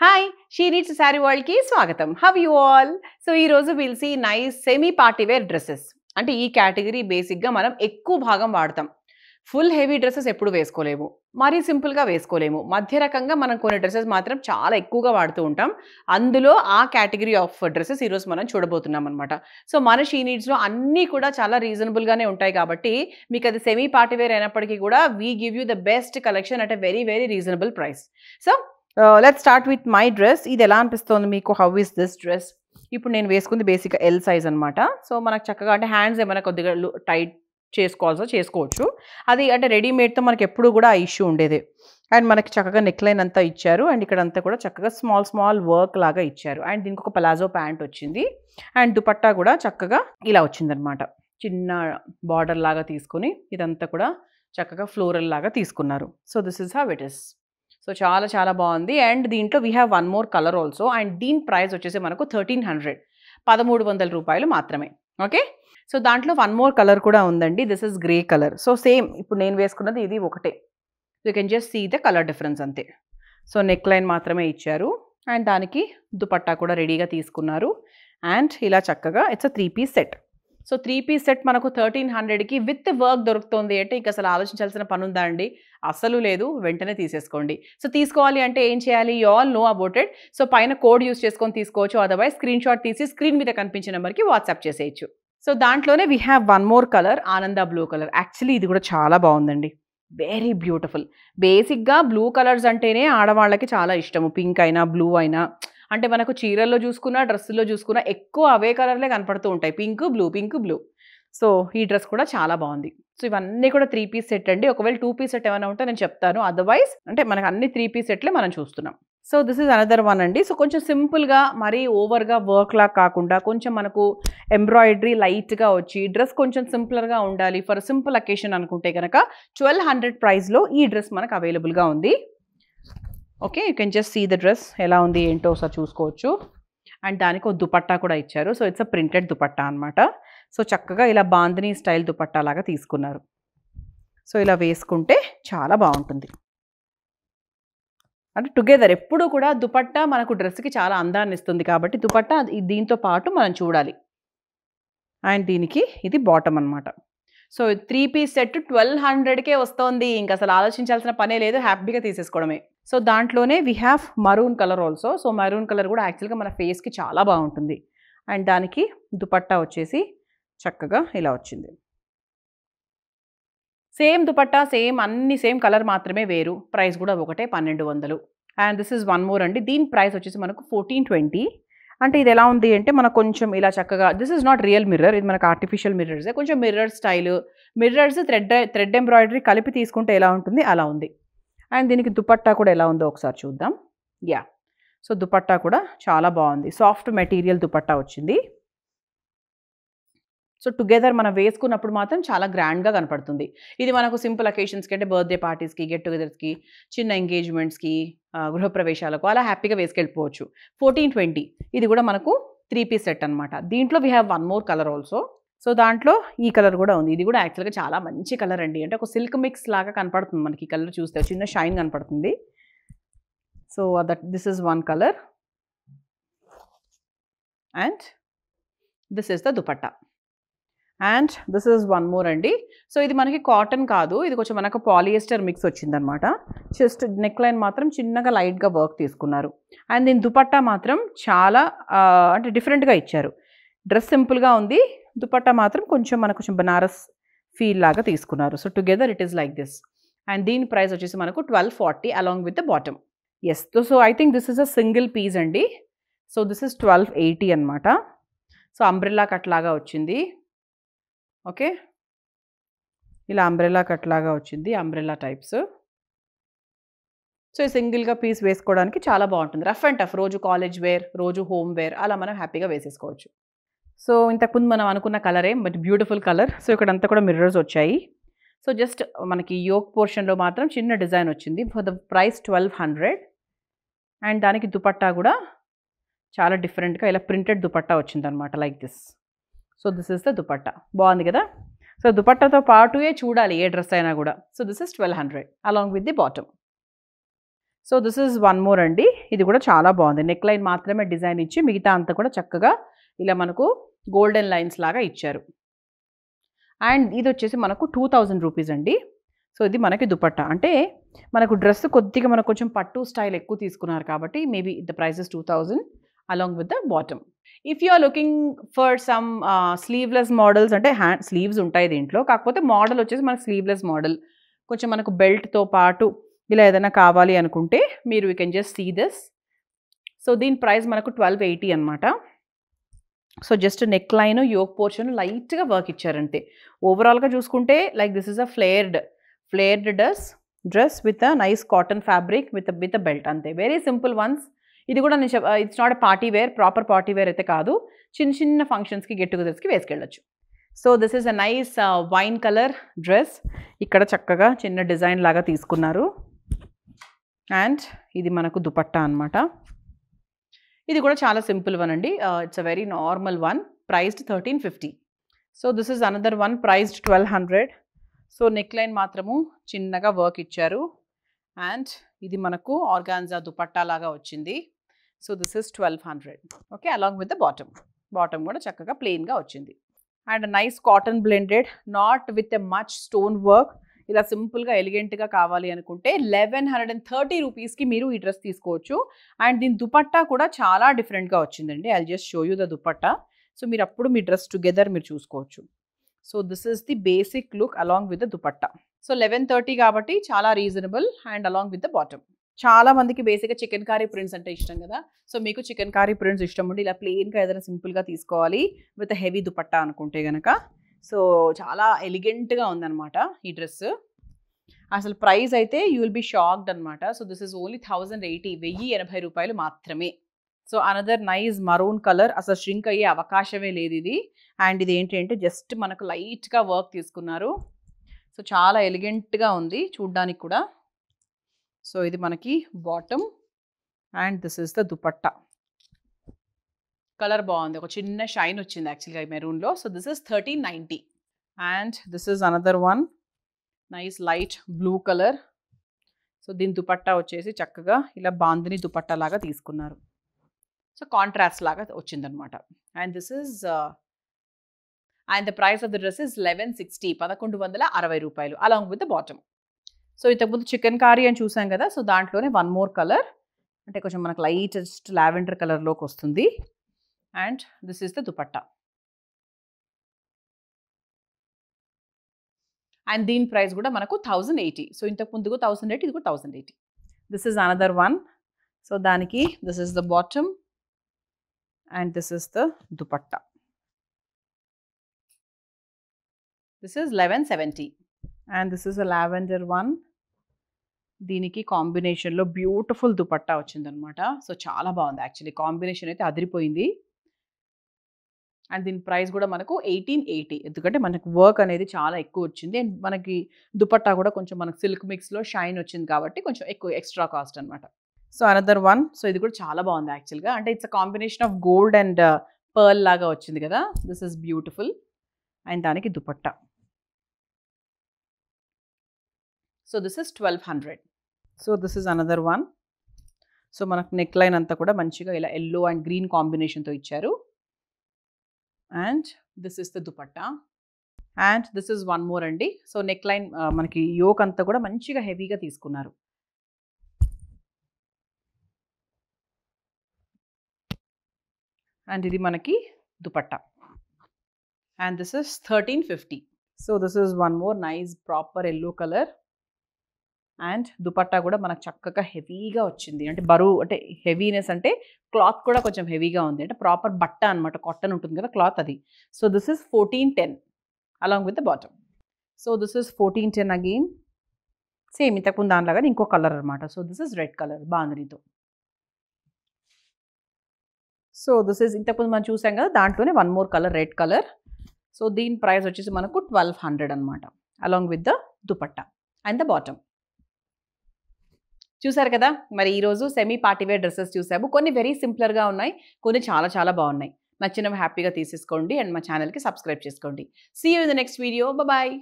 Hi, She Needs a Saree World ki swagatam. How are you all? So ee roju we'll see nice semi party wear dresses. అంటే ఈ category బేసిక్‌గా మనం ఎక్కువ భాగం వాడతాం. Full heavy dresses ఎప్పుడు వేసుకోలేము. మరీ సింపుల్‌గా వేసుకోలేము. మధ్య రకంగా మనం కొన్ని డ్రెసెస్ మాత్రం చాలా ఎక్కువగా వాడుతూ ఉంటాం. అందులో ఆ కేటగిరీ ఆఫ్ డ్రెసెస్ ఈరోజు మనం చూడబోతున్నాం అనమాట. సో మన షీ నీడ్స్‌లో అన్నీ కూడా చాలా రీజనబుల్‌గానే ఉంటాయి కాబట్టి మీకు అది సెమీ పార్టీ వేర్ అయినప్పటికీ కూడా we give you the best collection at a very very reasonable price. So let's start with my dress. ఇది ఎలా అనిపిస్తుంది మీకు? How is this dress? ఇప్పుడు నేను వేసుకుంది బేసిక్‌గా ఎల్ సైజ్ అనమాట. సో మనకు చక్కగా అంటే హ్యాండ్స్ ఏమైనా కొద్దిగా టైట్ చేసుకోవచ్చు. అది అంటే రెడీమేడ్‌తో మనకి ఎప్పుడు కూడా ఆ ఇష్యూ ఉండేదే. అండ్ మనకి చక్కగా నెక్ లైన్ అంతా ఇచ్చారు. అండ్ ఇక్కడంతా కూడా చక్కగా స్మాల్ వర్క్ లాగా ఇచ్చారు. అండ్ దీనికి ఒక పలాజో ప్యాంట్ వచ్చింది. అండ్ దుపట్టా కూడా చక్కగా ఇలా వచ్చిందనమాట. చిన్న బార్డర్ లాగా తీసుకొని ఇదంతా కూడా చక్కగా ఫ్లోరల్ లాగా తీసుకున్నారు. So this is how it is. So చాలా చాలా బాగుంది. అండ్ దీంట్లో we have one more colour also. And దీని ప్రైస్ వచ్చేసి మనకు 1300 రూపాయలు మాత్రమే. ఓకే, సో దాంట్లో వన్ మోర్ కలర్ కూడా ఉందండి. This is grey colour. So same ఇప్పుడు నేను వేసుకున్నది ఇది ఒకటే. You can just see the colour difference అంతే. సో నెక్ లైన్ మాత్రమే ఇచ్చారు. అండ్ దానికి దుపట్టా కూడా రెడీగా తీసుకున్నారు. అండ్ ఇలా చక్కగా it's a 3 piece set. So 3 piece set మనకు 1300కి విత్ వర్క్ దొరుకుతుంది అంటే ఇంక అసలు ఆలోచించాల్సిన పని ఉందా అండి? అస్సలు లేదు. వెంటనే తీసేసుకోండి. సో తీసుకోవాలి అంటే ఏం చేయాలి? You all know about it. So పైన కోడ్ యూస్ చేసుకొని తీసుకోవచ్చు. అదర్వైజ్ స్క్రీన్ షాట్ తీసి స్క్రీన్ మీద కనిపించే నెంబర్కి వాట్సాప్ చేసేయచ్చు. సో దాంట్లోనే we have one more colour, ఆనంద బ్లూ కలర్. యాక్చువల్లీ ఇది కూడా చాలా బాగుందండి. Very beautiful. బేసిక్‌గా బ్లూ కలర్స్ అంటేనే ఆడవాళ్ళకి చాలా ఇష్టము. పింక్ అయినా, బ్లూ అయినా. అంటే మనకు చీరల్లో చూసుకున్నా, డ్రెస్సుల్లో చూసుకున్నా ఎక్కువ అవే కలర్లే కనపడుతూ ఉంటాయి. Pink, blue. సో ఈ డ్రెస్ కూడా చాలా బాగుంది. సో ఇవన్నీ కూడా 3 పీస్ సెట్ అండి. ఒకవేళ 2 పీస్ సెట్ ఏమైనా ఉంటే నేను చెప్తాను. అదర్వైజ్ అంటే మనకు అన్ని 3 పీస్ సెట్లే మనం చూస్తున్నాం. So this is another one అండి. సో కొంచెం సింపుల్‌గా మరీ ఓవర్‌గా వర్క్‌లా కాకుండా కొంచెం మనకు ఎంబ్రాయిడరీ లైట్‌గా వచ్చి డ్రెస్ కొంచెం సింపుల్‌గా ఉండాలి ఫర్ సింపుల్ అకేషన్ అనుకుంటే కనుక 1200 ప్రైస్‌లో ఈ డ్రెస్ మనకు అవైలబుల్‌గా ఉంది. Okay, you can just see the dress ఎలా ఉంది ఏంటో ఒకసారి చూసుకోవచ్చు. అండ్ దానికి ఒక దుపట్టా కూడా ఇచ్చారు. So it's a printed dupatta అనమాట. సో చక్కగా ఇలా బాందినీ స్టైల్ దుపట్టా లాగా తీసుకున్నారు. సో ఇలా వేసుకుంటే చాలా బాగుంటుంది. అంటే టుగెదర్ ఎప్పుడు కూడా దుపట్టా మనకు డ్రెస్కి చాలా అందాన్ని ఇస్తుంది కాబట్టి దుపట్టా దీంతో పాటు మనం చూడాలి. అండ్ దీనికి ఇది బాటమ్ అనమాట. సో 3 పీస్ సెట్ 1200కే వస్తోంది. ఇంక అసలు ఆలోచించాల్సిన పనే లేదు. హ్యాపీగా తీసేసుకోవడమే. సో దాంట్లోనే we have maroon colour also. So maroon colour కూడా యాక్చువల్గా మన ఫేస్కి చాలా బాగుంటుంది. అండ్ దానికి దుపట్టా వచ్చేసి చక్కగా ఇలా వచ్చింది. సేమ్ దుపట్టా, సేమ్ అన్ని సేమ్ కలర్ మాత్రమే వేరు. ప్రైస్ కూడా ఒకటే 1200. And this is one more అండి. దీని ప్రైస్ వచ్చేసి మనకు 1420. అంటే ఇది ఎలా ఉంది అంటే మనకు కొంచెం ఇలా చక్కగా this is not real mirror. ఇది మనకు ఆర్టిఫిషియల్ మిర్రర్సే. కొంచెం mirror style, mirrors thread embroidery కలిపి తీసుకుంటే ఎలా ఉంటుంది అలా ఉంది. అండ్ దీనికి దుపట్టా కూడా ఎలా ఉందో ఒకసారి చూద్దాం. యా, సో దుపట్టా కూడా చాలా బాగుంది. సాఫ్ట్ మెటీరియల్ దుపట్టా వచ్చింది. సో టుగెదర్ మనం వేసుకున్నప్పుడు మాత్రం చాలా గ్రాండ్‌గా కనపడుతుంది. ఇది మనకు సింపుల్ అకేషన్స్‌కి అంటే బర్త్‌డే పార్టీస్‌కి, గెట్ టుగెదర్స్‌కి, చిన్న ఎంగేజ్‌మెంట్స్‌కి, గృహప్రవేశాలకు అలా హ్యాపీగా వేసుకెళ్ళిపోవచ్చు. 1420. ఇది కూడా మనకు 3 పీస్ సెట్ అనమాట. దీంట్లో we have one more colour also. So దాంట్లో ఈ కలర్ కూడా ఉంది. ఇది కూడా యాక్చువల్‌గా చాలా మంచి కలర్ అండి. అంటే ఒక సిల్క్ మిక్స్ లాగా కనపడుతుంది మనకి ఈ కలర్ చూస్తే. చిన్న షైన్ కనపడుతుంది. So this is one colour. And this is the dupatta. And this is one more అండి. సో ఇది మనకి కాటన్ కాదు. ఇది కొంచెం మనకు పాలియస్టర్ మిక్స్ వచ్చిందనమాట. జస్ట్ నెక్ లైన్ మాత్రం చిన్నగా లైట్‌గా వర్క్ తీసుకున్నారు. అండ్ దీని దుపట్టా మాత్రం చాలా అంటే డిఫరెంట్‌గా ఇచ్చారు. డ్రెస్ సింపుల్‌గా ఉంది. దుపట్టా మాత్రం కొంచెం బనారస్ ఫీల్ లాగా తీసుకున్నారు. So together it is like this. And దీని ప్రైస్ వచ్చేసి మనకు 1240 along with the bottom. Yes, so I think this is a single piece అండి. సో దిస్ ఇస్ 1280 అనమాట. సో అంబ్రెల్లా కట్ లాగా వచ్చింది. ఓకే, ఇలా అంబ్రెల్లా కట్ లాగా వచ్చింది. Umbrella types. సో ఈ సింగిల్‌గా పీస్ వేసుకోవడానికి చాలా బాగుంటుంది. రఫ్ అండ్ టఫ్ రోజు కాలేజ్ వేర్, రోజు హోమ్ వేర్ అలా మనం హ్యాపీగా వేసేసుకోవచ్చు. సో ఇంతకుముందు మనం అనుకున్న కలరే బట్ బ్యూటిఫుల్ కలర్. సో ఇక్కడంతా కూడా మిర్రర్స్ వచ్చాయి. సో జస్ట్ మనకి యోక్ పోర్షన్‌లో మాత్రం చిన్న డిజైన్ వచ్చింది. For the price 1200. అండ్ దానికి దుపట్టా కూడా చాలా డిఫరెంట్‌గా ఇలా ప్రింటెడ్ దుపట్టా వచ్చిందనమాట like this. So this is the dupatta. బాగుంది కదా? సో దుపట్టాతో పాటుయే చూడాలి ఏ డ్రెస్ అయినా కూడా. So this is 1200 along with the bottom. So this is one more అండి. ఇది కూడా చాలా బాగుంది. నెక్ లైన్ మాత్రమే డిజైన్ ఇచ్చి మిగతా అంతా కూడా చక్కగా ఇలా మనకు గోల్డెన్ లైన్స్ లాగా ఇచ్చారు. అండ్ ఇది వచ్చేసి మనకు 2000 రూపీస్ అండి. సో ఇది మనకి దుపట్టా. అంటే మనకు డ్రెస్ కొద్దిగా మనకు కొంచెం పట్టు స్టైల్ ఎక్కువ తీసుకున్నారు కాబట్టి maybe the price is 2000 along with the bottom. If you are looking for some sleeveless models, అంటే హ్యాండ్ స్లీవ్స్ ఉంటాయి దీంట్లో, కాకపోతే మోడల్ వచ్చేసి మనకు స్లీవ్లెస్ మోడల్, కొంచెం మనకు బెల్ట్తో పాటు ఇలా ఏదైనా కావాలి అనుకుంటే మీరు you can just see this. So దీని ప్రైస్ మనకు 1280 అనమాట. So just neckline, yoke portion లైట్గా వర్క్ ఇచ్చారంతే. ఓవరాల్గా చూసుకుంటే like this is a flared dress with a nice cotton fabric with belt, అంతే. Very simple ones. ఇది కూడా నేను it's not a party wear, proper party wear అయితే కాదు. చిన్న చిన్న ఫంక్షన్స్కి, గెట్ టుగెదర్స్కి వేసుకెళ్ళచ్చు. So this is a nice wine colour dress. ఇక్కడ చక్కగా చిన్న డిజైన్ లాగా తీసుకున్నారు. అండ్ ఇది మనకు దుపట్టా అనమాట. ఇది కూడా చాలా సింపుల్ వన్ అండి. It's a very normal one, priced 1350. So this is another one priced 1200. So neck line మాత్రము చిన్నగా వర్క్ ఇచ్చారు. అండ్ ఇది మనకు ఆర్గాన్జా దుపట్టా లాగా వచ్చింది. So this is 1200. Okay, along with the bottom కూడా చక్కగా ప్లెయిన్గా వచ్చింది. And nice cotton blended, not with a much stone work. ఇలా సింపుల్గా ఎలిగెంట్గా కావాలి అనుకుంటే 1130 రూపీస్కి మీరు ఈ డ్రెస్ తీసుకోవచ్చు. అండ్ దీని దుపట్టా కూడా చాలా డిఫరెంట్గా వచ్చిందండి. I just show you the dupatta. So మీరు అప్పుడు మీ డ్రెస్ టుగెదర్ మీరు చూసుకోవచ్చు. So this is the basic look along with the dupatta. So 1130 కాబట్టి చాలా reasonable. And along with the bottom. చాలా మందికి బేసిక్గా చికెన్ కారీ ప్రింట్స్ అంటే ఇష్టం కదా. సో మీకు చికెన్ కారీ ప్రింట్స్ ఇష్టం ఉండి ఇలా ప్లెయిన్గా ఏదైనా సింపుల్గా తీసుకోవాలి విత్ హెవీ దుపట్టా అనుకుంటే కనుక, సో చాలా ఎలిగెంట్గా ఉందన్నమాట ఈ డ్రెస్. అసలు ప్రైస్ అయితే యూ విల్ బి షాక్డ్ అనమాట. సో దిస్ ఈజ్ ఓన్లీ 1080 రూపాయలు మాత్రమే. So another nice maroon colour, అసలు ష్రింక్ అయ్యే అవకాశమే లేదు ఇది. అండ్ ఇది ఏంటి అంటే జస్ట్ మనకు లైట్గా వర్క్ తీసుకున్నారు. సో చాలా ఎలిగెంట్గా ఉంది చూడ్డానికి కూడా. సో ఇది మనకి bottom and this is the dupatta. Colour బాగుంది, ఒక చిన్న షైన్ వచ్చింది యాక్చువల్గా ఈ మెరూన్లో. So this is 1390. And this is another one nice light blue colour. So దీని దుపట్టా వచ్చేసి చక్కగా ఇలా బాందిని దుపట్టా లాగా తీసుకున్నారు. సో కాంట్రాస్ట్ లాగా వచ్చిందనమాట. And this is and the price of the dress is 1160, 1160 రూపాయలు along with the bottom. So ఇంతకుముందు చికెన్ కారీ అని చూసాం కదా. సో దాంట్లోనే వన్ మోర్ కలర్, అంటే కొంచెం మనకు లైటెస్ట్ లావెండర్ కలర్లోకి వస్తుంది. And this is the dupatta. And దీని ప్రైస్ కూడా మనకు 1080. సో ఇంతకు ముందు 1080, ఇది కూడా 1080. This is another one. So దానికి this is the bottom and this is the dupatta. This is 1170. And this is a lavender one. దీనికి కాంబినేషన్లో బ్యూటిఫుల్ దుపట్టా వచ్చిందనమాట. సో చాలా బాగుంది యాక్చువల్లీ, కాంబినేషన్ అయితే అదిరిపోయింది. అండ్ దీని ప్రైస్ కూడా మనకు 1880, ఎందుకంటే మనకు వర్క్ అనేది చాలా ఎక్కువ వచ్చింది. అండ్ మనకి దుపట్టా కూడా కొంచెం మనకు సిల్క్ మిక్స్లో షైన్ వచ్చింది కాబట్టి కొంచెం ఎక్కువ ఎక్స్ట్రా కాస్ట్ అనమాట. So another one. సో ఇది కూడా చాలా బాగుంది యాక్చువల్గా, అంటే it's a combination of gold and pearl లాగా వచ్చింది కదా. This is beautiful. అండ్ దానికి dupatta. So this is 1200. So this is another one. So మనకు నెక్ లైన్ అంతా కూడా మంచిగా ఇలా ఎల్లో అండ్ గ్రీన్ కాంబినేషన్తో ఇచ్చారు. And this is the dupatta. And this is one more అండి. సో నెక్ లైన్ మనకి యోక్ అంతా కూడా మంచిగా హెవీగా తీసుకున్నారు. అండ్ ఇది మనకి dupatta. And this is 1350. So this is one more nice proper yellow colour. And dupatta కూడా మనకు చక్కగా హెవీగా వచ్చింది, అంటే బరువు, అంటే హెవీనెస్ అంటే క్లాత్ కూడా కొంచెం హెవీగా ఉంది, అంటే ప్రాపర్ బట్ట అనమాట, కాటన్ ఉంటుంది కదా క్లాత్ అది. So this is 1410 along with the bottom. So this is 1410 again, same ఇంతకుముందు దానిలాగా ఇంకో కలర్ అనమాట. So this is red colour బాందినితో. సో దిస్ ఇస్ ఇంతకుముందు మనం చూసాం కదా దాంట్లోనే one more colour, red colour. So దీని ప్రైస్ వచ్చేసి మనకు 1200 అనమాట along with the dupatta and the bottom. చూసారు కదా, మరి ఈరోజు సెమీ పార్టీవేర్ డ్రెస్సెస్ చూసాము. కొన్ని వెరీ సింపుల్గా ఉన్నాయి, కొన్ని చాలా చాలా బాగున్నాయి. నచ్చినవి హ్యాపీగా తీసేసుకోండి అండ్ మా ఛానల్కి సబ్స్క్రైబ్ చేసుకోండి. See you in the next video. Bye.